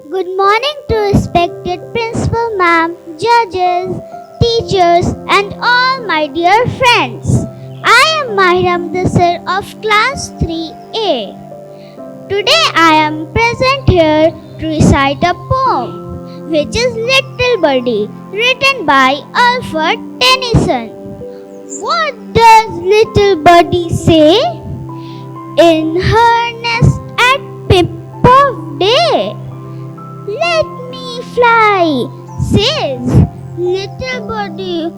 Good morning to respected principal ma'am, judges, teachers and all my dear friends. I am Mahram Dasar of class 3A. Today I am present here to recite a poem which is Little Birdie, written by Alfred Tennyson. What does Little Birdie say in her nest at peep of day? Let me fly, says little birdie.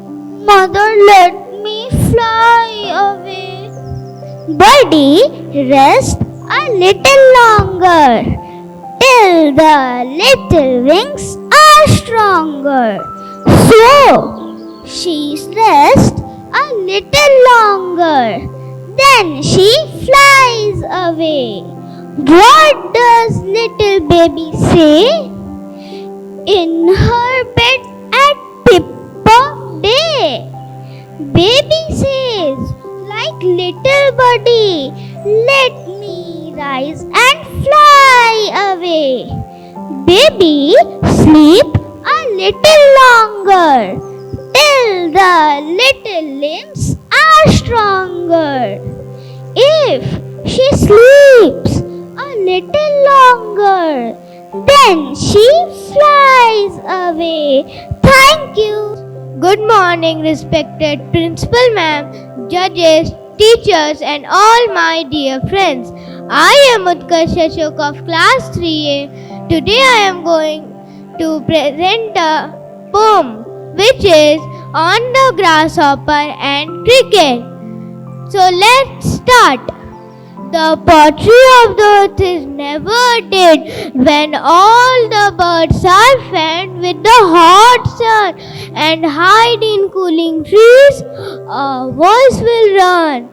Mother, let me fly away. Birdie, rest a little longer till the little wings are stronger. So she rests a little longer, then she flies away. What does little baby say in her bed at peep of day? Baby says, like little birdie, let me rise and fly away. Baby, sleep a little longer till the little limbs are stronger. If she sleeps a little longer, then she flies away. Thank you. Good morning, respected principal ma'am, judges, teachers and all my dear friends. I am Utkarsh Ashok of class 3A. Today I am going to present a poem which is on the grasshopper and cricket. So let's start. The pottery of the earth is never dead when all the birds are fed with the hot sun and hide in cooling trees. A voice will run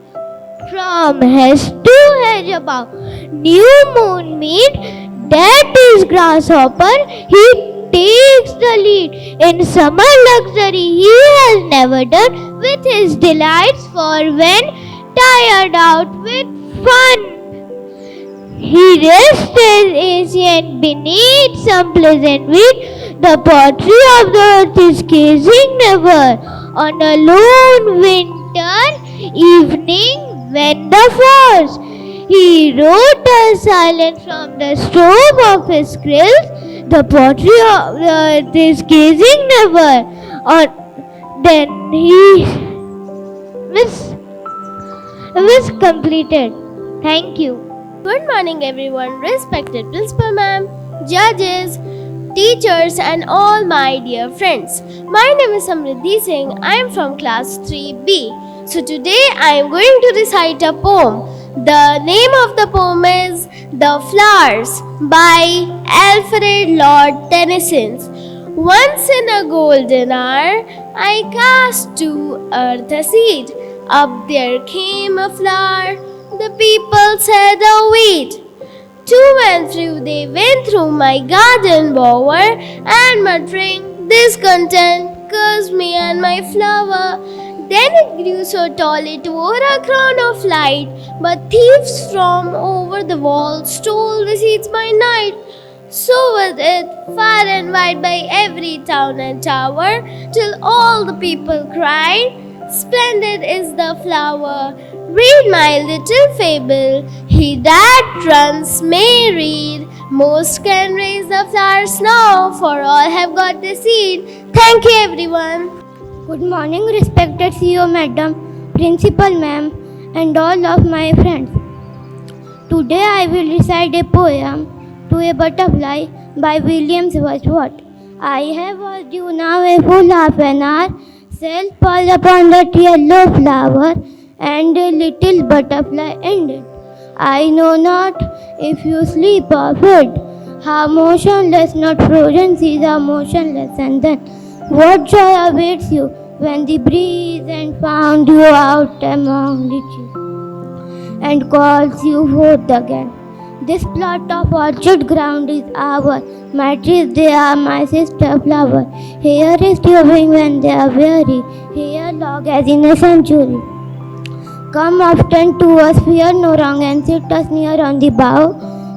from hedge to hedge above. New moon meet, that is grasshopper. He takes the lead in summer luxury he has never done with his delights, for when tired out with fun, he rested ancient beneath some pleasant weed. The pottery of the earth is gazing never on a lone winter evening when the falls. He wrote a silence from the stove of his quills. The pottery of the earth is gazing never on. Then he was completed. Thank you. Good morning everyone, respected principal ma'am, judges, teachers and all my dear friends. My name is Samriddhi Singh. I am from class 3B. So today I am going to recite a poem. The name of the poem is The Flowers by Alfred Lord Tennyson. Once in a golden hour, I cast to earth a seed. Up there came a flower. The people said a weed. To and fro they went through my garden bower, and muttering discontent cursed me and my flower. Then it grew so tall it wore a crown of light, but thieves from over the wall stole the seeds by night. So was it far and wide by every town and tower, till all the people cried, "Splendid is the flower." Read my little fable, he that runs may read. Most can raise the flowers now, for all have got the seed. Thank you everyone. Good morning, respected CEO madam, principal ma'am and all of my friends. Today I will recite a poem, To a Butterfly by William Wordsworth. I have watched you now a full half an hour, sail fall upon that yellow flower, and a little butterfly ended. I know not if you sleep or feed, how motionless, not frozen seas are motionless, and then what joy awaits you when the breeze and found you out among the trees and calls you forth again. This plot of orchard ground is ours, my trees they are my sister flower. Here is your wing when they are weary, here log as in a century. Come often to us, fear no wrong, and sit us near on the bough.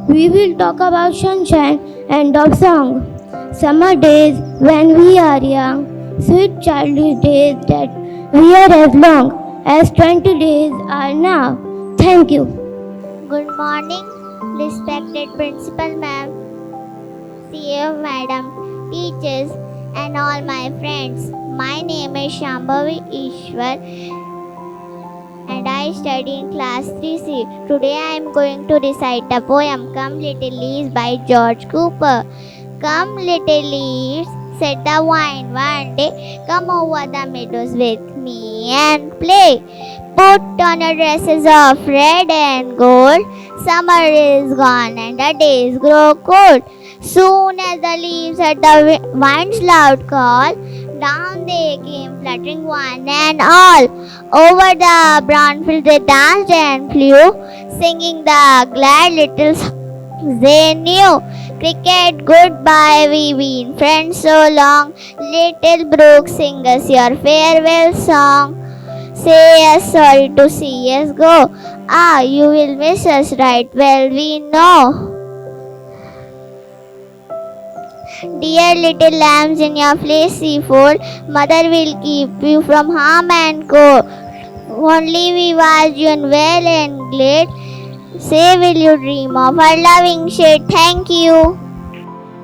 We will talk about sunshine End of song. Summer days when we are young, sweet childish days that we are as long as 20 days are now. Thank you. Good morning, respected Principal Ma'am, CEO Madam, teachers, and all my friends. My name is Shambhavi Ishwar and I study in class 3C. Today I am going to recite a poem, Come Little Leaves by George Cooper. Come little leaves, said the vine one day, come over the meadows with me and play. Put on your dresses of red and gold. Summer is gone and the days grow cold. Soon as the leaves heard the wind's loud call, down they came fluttering one and all. Over the brown field they danced and flew, singing the glad little songs they knew. Cricket, goodbye, we've been friends so long. Little brook, sing us your farewell song. Say us sorry to see us go. Ah, you will miss us right well, we know. Dear little lambs in your fleecy fold, mother will keep you from harm and cold. Only we watch you in well and glad. Say, will you dream of our loving shade? Thank you.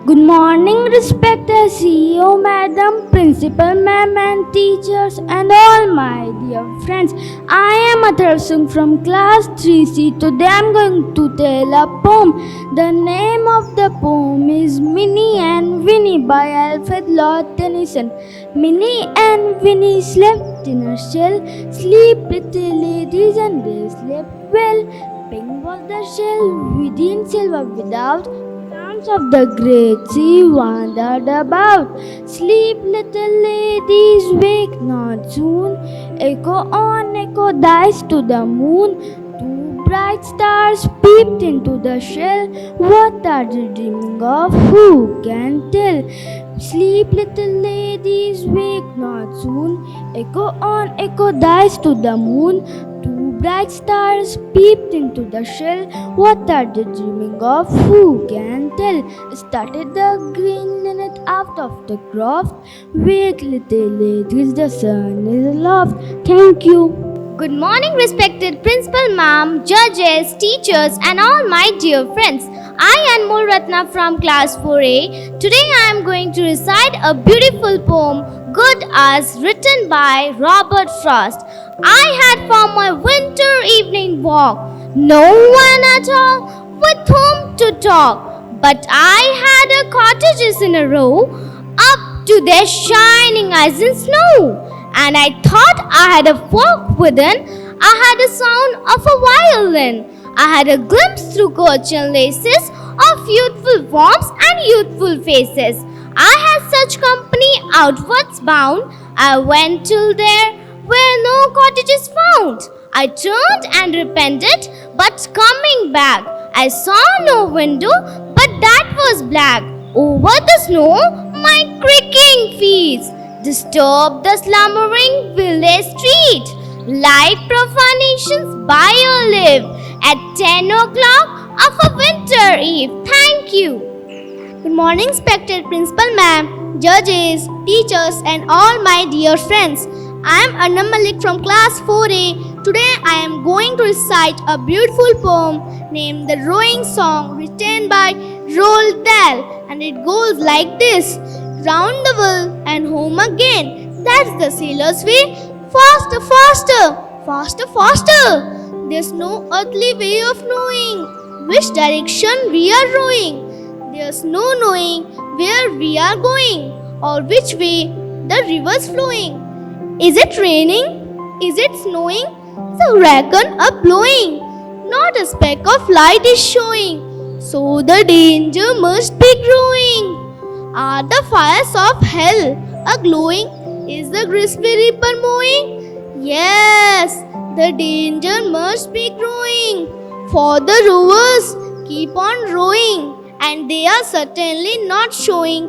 Good morning, respected CEO, Madam, Principal, Ma'am, and teachers, and all my dear friends. I am Athar Singh from class 3C. Today I am going to tell a poem. The name of the poem is Minnie and Winnie by Alfred Lord Tennyson. Minnie and Winnie slept in a shell. Sleep, little ladies, and they slept well. Pink was the shell, within, silver without. Of the great sea wandered about. Sleep, little ladies, wake not soon. Echo on, echo dies to the moon. Two bright stars peeped into the shell. What are they dreaming of? Who can tell? Sleep, little ladies, wake not soon. Echo on, echo dies to the moon. Two bright stars peeped into the shell. What are they dreaming of? Who can tell? Started the green linnet out of the croft. Wake, little ladies, the sun is aloft. Thank you. Good morning, respected Principal Ma'am, judges, teachers, and all my dear friends. I am Mulratna from class 4A. Today I am going to recite a beautiful poem, Good As, written by Robert Frost. I had for my winter evening walk no one at all with whom to talk, but I had cottages in a row, up to their shining eyes in snow. And I thought I had a folk within. I had a sound of a violin. I had a glimpse through curtain laces of youthful forms and youthful faces. I had such company outwards bound. I went till there were no cottages found. I turned and repented, but coming back, I saw no window, but that was black. Over the snow, my creaking feet disturb the slumbering village street. Light profanations by your lip at 10 o'clock of a winter eve. Thank you. Good morning, respected Principal Ma'am, judges, teachers, and all my dear friends. I am Anam Malik from class 4A. Today I am going to recite a beautiful poem named The Rowing Song, written by Roald Dahl, and it goes like this. Round the world and home again. That's the sailor's way. Faster, faster, faster, faster. There's no earthly way of knowing which direction we are rowing. There's no knowing where we are going or which way the river's flowing. Is it raining? Is it snowing? The hurricane a blowing. Not a speck of light is showing. So the danger must be growing. Are the fires of hell a-glowing? Is the grisly reaper mowing? Yes, the danger must be growing. For the rowers keep on rowing, and they are certainly not showing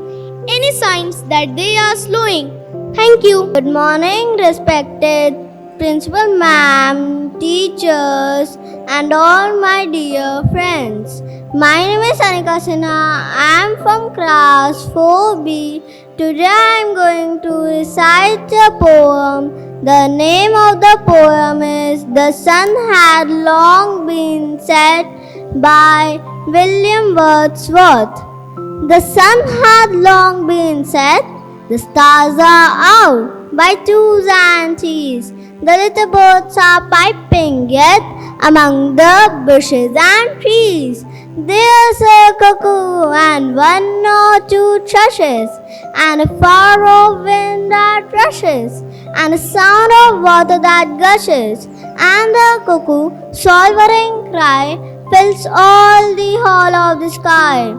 any signs that they are slowing. Thank you. Good morning, respected Principal, Ma'am, teachers, and all my dear friends. My name is Anika Sinha. I am from class 4B. Today I am going to recite a poem. The name of the poem is The Sun Had Long Been Set by William Wordsworth. The sun had long been set, the stars are out by twos and threes. The little birds are piping yet among the bushes and trees. There's a cuckoo and one or two thrushes, and a far off wind that rushes, and a sound of water that gushes, and the cuckoo solvering cry fills all the hall of the sky.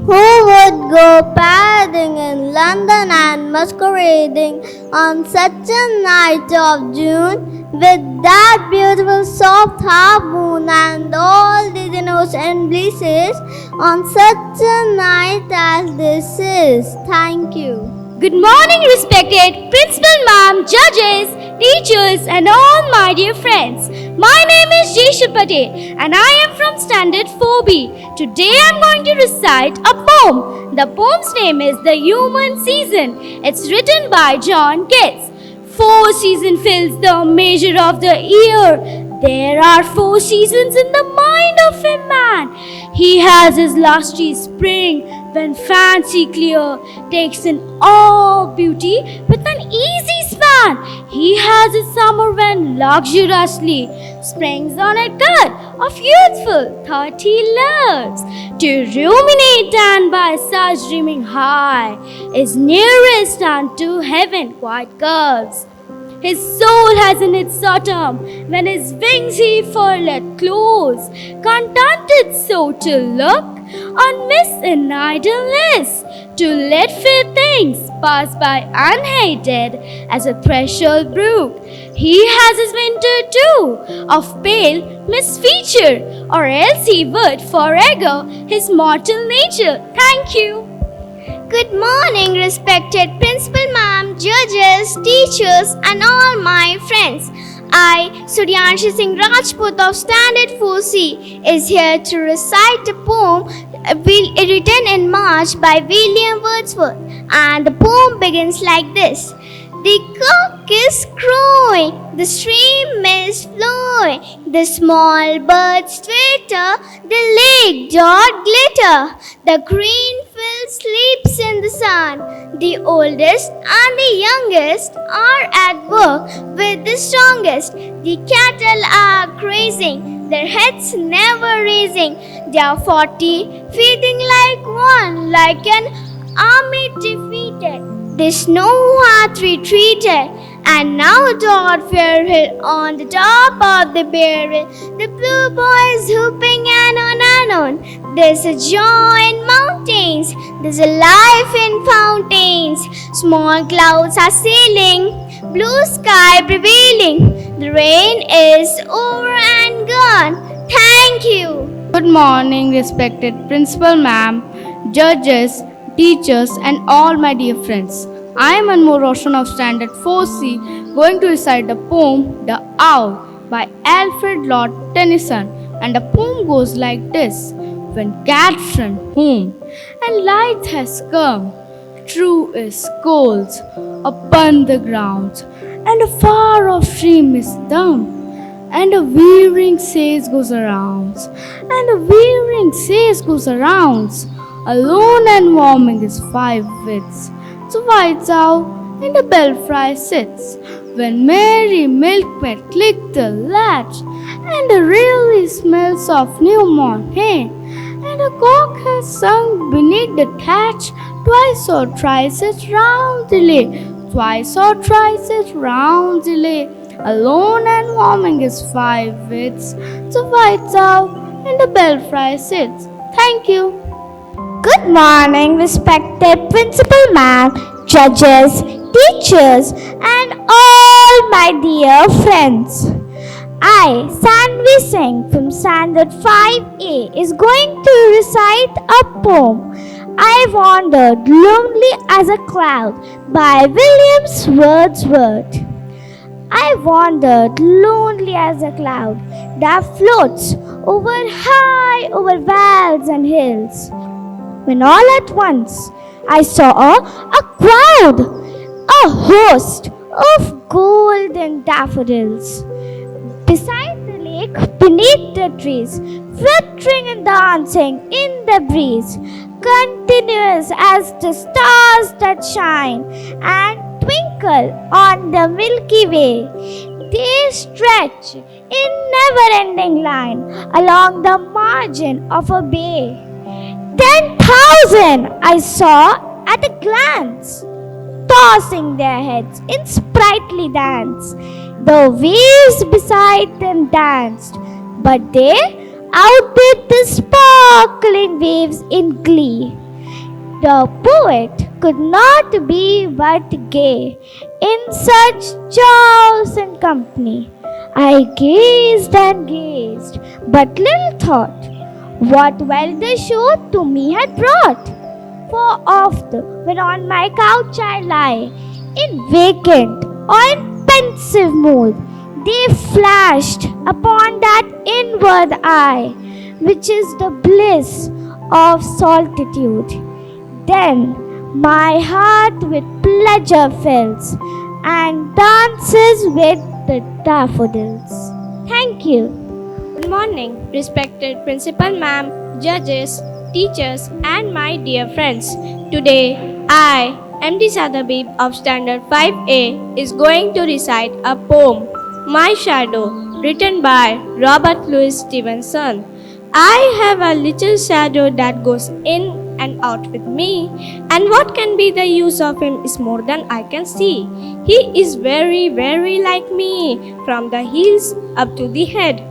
Who would go parading in London and masquerading on such a night of June, with that beautiful soft half moon and all these innocent blisses on such a night as this is? Thank you. Good morning, respected Principal Ma'am, judges, teachers, and all my dear friends. My name is Jishu Patel, and I am from Standard 4B. Today I am going to recite a poem. The poem's name is The Human Season. It's written by John Keats. 4 seasons fills the measure of the year. There are 4 seasons in the mind of a man. He has his lusty spring, when fancy clear takes in all beauty with an easy span. He has his summer when luxuriously springs on a cut of youthful thought he loves. To ruminate and by such dreaming high is nearest unto heaven quite curves. His soul has in its autumn, when his wings he furled close, contented so to look on miss in idleness, to let fair things pass by unhated as a threshold brook. He has his winter too, of pale misfeature, or else he would forego his mortal nature. Thank you. Good morning, respected Principal Ma'am, judges, teachers, and all my friends. I, Suryanshi Singh Rajput of Standard 4C, is here to recite a poem written in March by William Wordsworth. And the poem begins like this. The cock is crowing, the stream is flowing, the small birds twitter, the lake dot glitter, the green field sleeps in the sun. The oldest and the youngest are at work with the strongest. The cattle are grazing, their heads never raising. They are 40, feeding like one, like an army defeated. The snow hath retreated, and now toward Fair Hill on the top of the barrel, the blue boys hooping and on. There's a joy in mountains, there's a life in fountains. Small clouds are sailing, blue sky prevailing. The rain is over and gone. Thank you. Good morning, respected Principal Ma'am, judges, teachers, and all my dear friends. I am Anmol Roshan of Standard 4C, going to recite the poem The Owl by Alfred Lord Tennyson. And the poem goes like this. When cats run home and light has come, true is cold upon the ground, and a far off stream is dumb, and a wearing says goes around, and a wearing says goes around. Alone and warming his 5 wits, the white owl in the belfry sits. When merry milkmaid click the latch, and the really smells of new-mown hay, and a cock has sung beneath the thatch, twice or thrice it roundly, twice or thrice it roundly. Alone and warming his 5 wits, the white owl in the belfry sits. Thank you. Good morning, respected Principal Ma'am, judges, teachers, and all my dear friends. I, Sanvi Singh from Standard 5A, is going to recite a poem, I Wandered Lonely as a Cloud by William Wordsworth. I wandered lonely as a cloud that floats high over valleys and hills. When all at once I saw a crowd, a host of golden daffodils. Beside the lake, beneath the trees, fluttering and dancing in the breeze, continuous as the stars that shine and twinkle on the Milky Way. They stretch in never-ending line along the margin of a bay. 10,000 I saw at a glance, tossing their heads in sprightly dance. The waves beside them danced, but they outdid the sparkling waves in glee. The poet could not be but gay in such chaos and company. I gazed and gazed, but little thought what wealth the show to me had brought. For oft, when on my couch I lie, in vacant or in pensive mood, they flashed upon that inward eye, which is the bliss of solitude. Then my heart with pleasure fills and dances with the daffodils. Thank you. Good morning, respected Principal Ma'am, judges, teachers, and my dear friends. Today, I, MD Sadabib of Standard 5A, is going to recite a poem, My Shadow, written by Robert Louis Stevenson. I have a little shadow that goes in and out with me, and what can be the use of him is more than I can see. He is very, very like me, from the heels up to the head.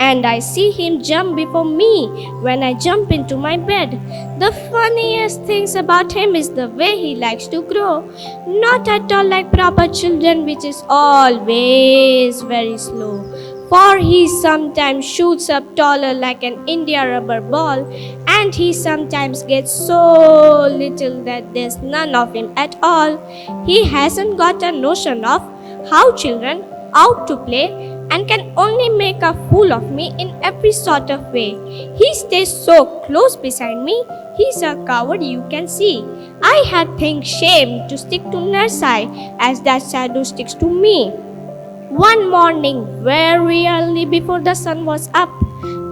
And I see him jump before me when I jump into my bed. The funniest things about him is the way he likes to grow. Not at all like proper children, which is always very slow. For he sometimes shoots up taller like an India rubber ball, and he sometimes gets so little that there's none of him at all. He hasn't got a notion of how children ought to play, and can only make a fool of me in every sort of way. He stays so close beside me, he's a coward you can see. I had think shame to stick to Nursai as that shadow sticks to me. One morning, very early before the sun was up,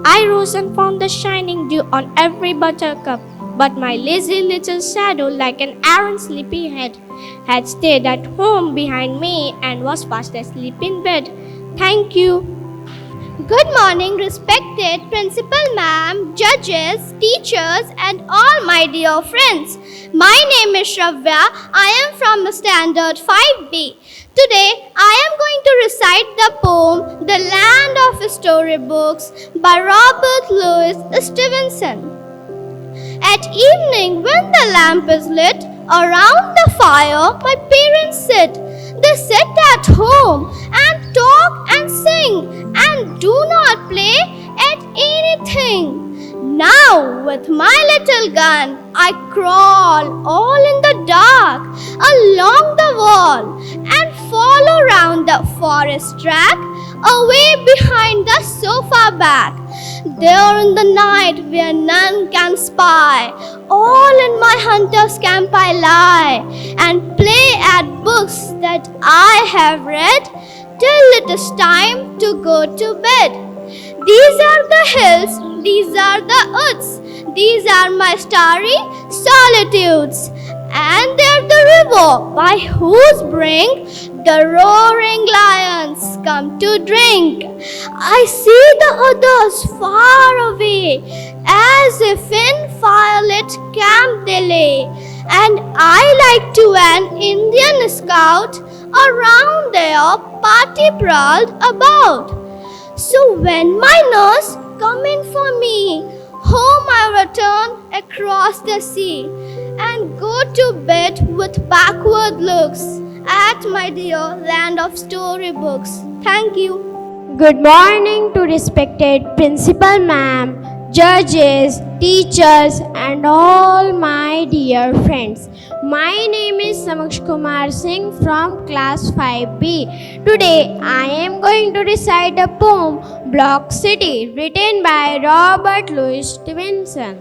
I rose and found the shining dew on every buttercup. But my lazy little shadow, like an errant sleepyhead, had stayed at home behind me and was fast asleep in bed. Thank you. Good morning, respected Principal Ma'am, judges, teachers, and all my dear friends. My name is Shravya. I am from the Standard 5B. Today, I am going to recite the poem The Land of Storybooks by Robert Louis Stevenson. At evening, when the lamp is lit, around the fire my parents sit. They sit at home and talk and sing and do not play at anything. Now with my little gun I crawl all in the dark along the wall and follow round the forest track away behind the sofa back. There in the night where none can spy, all in my hunter's camp I lie and play at books that I have read till it is time to go to bed. These are the hills, these are the woods, these are my starry solitudes, and there the river by whose brink the roaring lions come to drink. I see the others far away, as if in firelit camp they lay, and I like to an Indian scout around their party prowled about. So when my nurse come in for me, home I return across the sea and go to bed with backward looks at my dear land of storybooks. Thank you. Good morning to respected Principal Ma'am, judges, teachers, and all my dear friends. My name is Samaksh Kumar Singh from class 5B. Today I am going to recite a poem, Block City, written by Robert Louis Stevenson.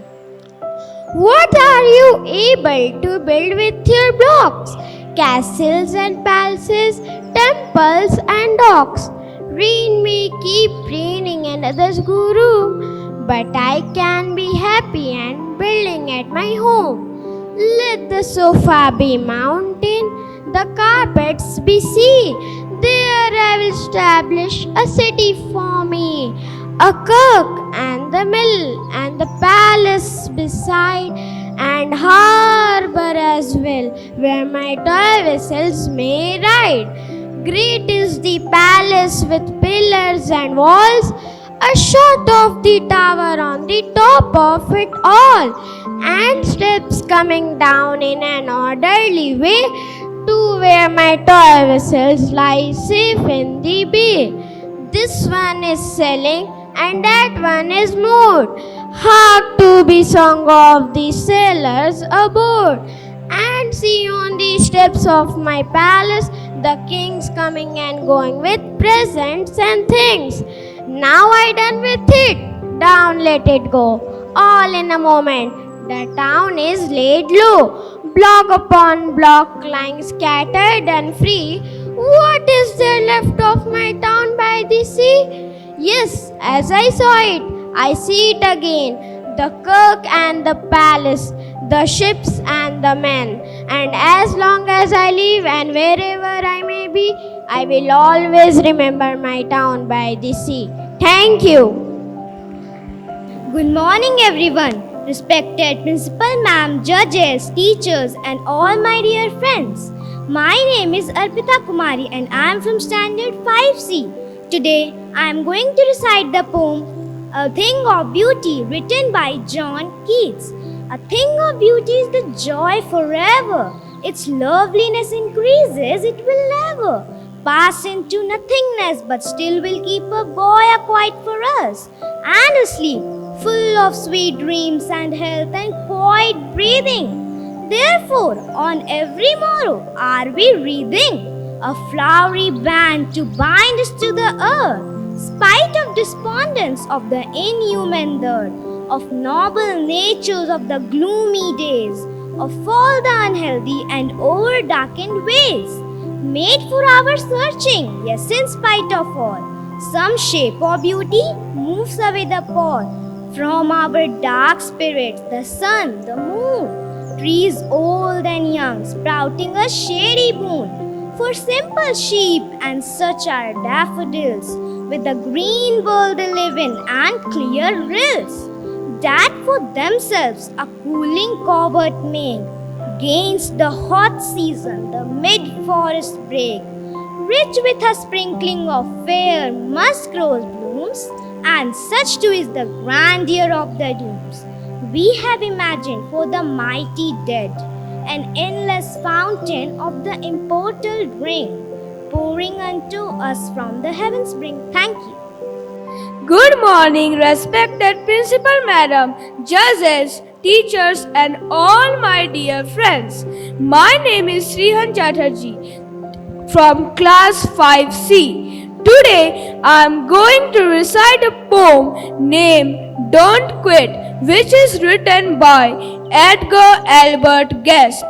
What are you able to build with your blocks? Castles and palaces, temples and docks. Rain may keep raining and others go room, but I can be happy and building at my home. Let the sofa be mountain, the carpets be sea. There I will establish a city for me, a kirk and the mill and the palace beside, and harbor as well, where my toy vessels may ride. Great is the palace with pillars and walls, a shot of the tower on the top of it all, and steps coming down in an orderly way to where my toy vessels lie safe in the bay. This one is sailing and that one is moored. Hark to the song of the sailors aboard, and see on the steps of my palace the kings coming and going with presents and things. Now I done with it, down let it go, all in a moment. The town is laid low, block upon block lying scattered and free. What is there left of my town by the sea? Yes, as I saw it, I see it again. The kirk and the palace, the ships and the men. And as long as I live and wherever I may be, I will always remember my town by the sea. Thank you. Good morning, everyone. Respected Principal Ma'am, judges, teachers, and all my dear friends. My name is Arpita Kumari and I am from Standard 5C. Today, I am going to recite the poem A Thing of Beauty, written by John Keats. A thing of beauty is the joy forever. Its loveliness increases, it will never pass into nothingness, but still will keep a boy quiet for us, and asleep, full of sweet dreams and health and quiet breathing. Therefore, on every morrow are we wreathing a flowery band to bind us to the earth, spite of despondence of the inhuman dirt, of noble natures of the gloomy days, of all the unhealthy and over-darkened ways, made for our searching, yes, in spite of all. Some shape or beauty moves away the pall from our dark spirits, the sun, the moon, trees old and young, sprouting a shady boon. For simple sheep and such are daffodils, with the green world they live in and clear rills, that for themselves a cooling covert make, gainst the hot season the mid-forest break, rich with a sprinkling of fair musk-rose blooms, and such too is the grandeur of the dooms we have imagined for the mighty dead, an endless fountain of the immortal ring, pouring unto us from the heaven spring. Thank you. Good morning, respected Principal Madam, judges, teachers, and all my dear friends. My name is Srihan Chatterjee from class 5C. Today I am going to recite a poem named Don't Quit, which is written by Edgar Albert Guest.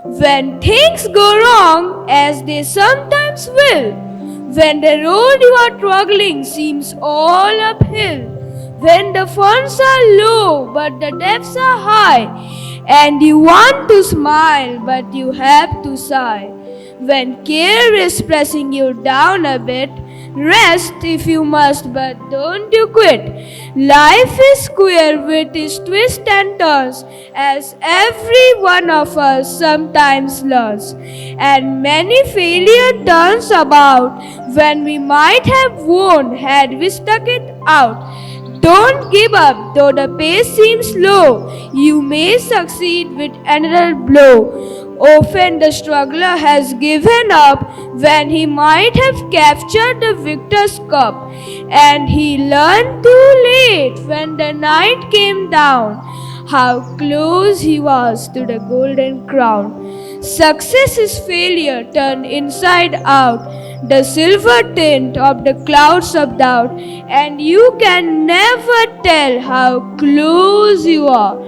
When things go wrong, as they sometimes will, when the road you are traveling seems all uphill, when the funds are low but the depths are high, and you want to smile but you have to sigh, when care is pressing you down a bit, rest if you must, but don't you quit. Life is queer with its twists and turns, as every one of us sometimes learns. And many failure turns about when we might have won had we stuck it out. Don't give up, though the pace seems slow. You may succeed with another blow. Often the struggler has given up when he might have captured the victor's cup, and he learned too late when the night came down how close he was to the golden crown. Success is failure turned inside out, the silver tint of the clouds of doubt, and you can never tell how close you are.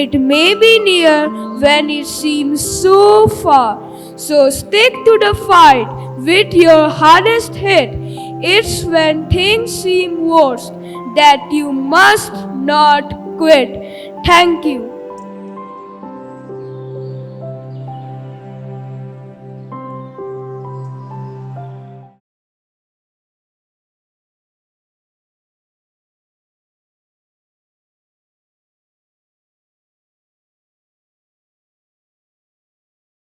It may be near when it seems so far. So stick to the fight with your hardest hit. It's when things seem worst that you must not quit. Thank you.